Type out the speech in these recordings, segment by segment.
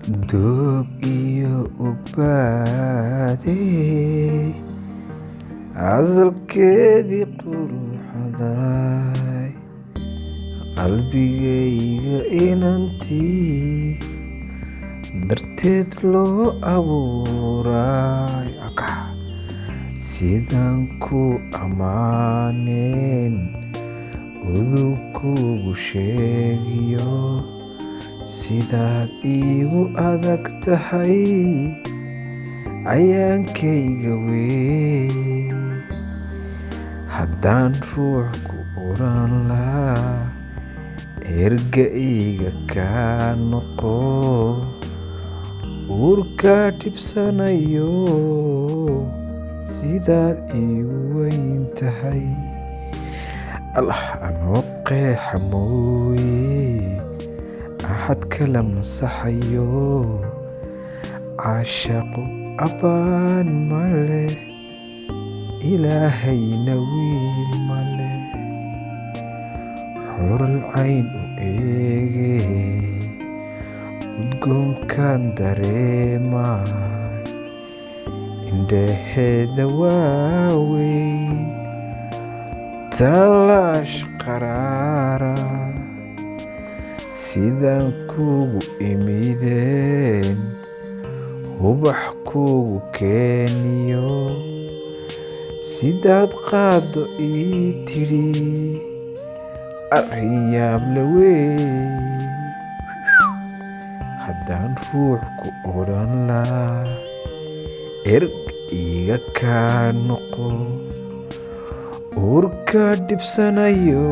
Doob iyo ugbaadey asalkeedii quruxday qalbigayga inantii darteed loo abuuray sidaan ku ammaaneen udug kugu sheegiyo sidaad iigu adag tahay ayaankayga wey haddaan ruux ku oran lahaa ergayga kaa noqo uurkaa dhibsanayo sidaad iigu weyn tahay allah anoo qeexa mooye axad kala masaxayo caashaqo abbaan male ilaahayna wiil male xural cayn u eege udgoonkaan dareemay indhaheeda waaweyn talaash qaraara sidaan kugu imideen hubax kugu keeniyo sidaad qaado ii tidhi aryaable wey haddaan ruux ku odhan laa erg iga kaa noqo uurkaa dhibsanayo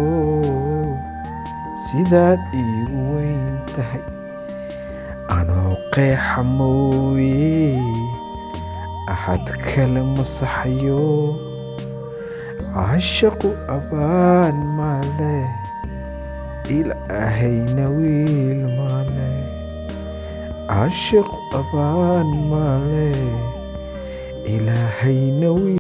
sidaad iigu weyn tahay anoo qeexa mooye axad kala masaxayo caashaqu abbaan male ilaahayna wiil male caashaqu abbaan male ilaahayna wiil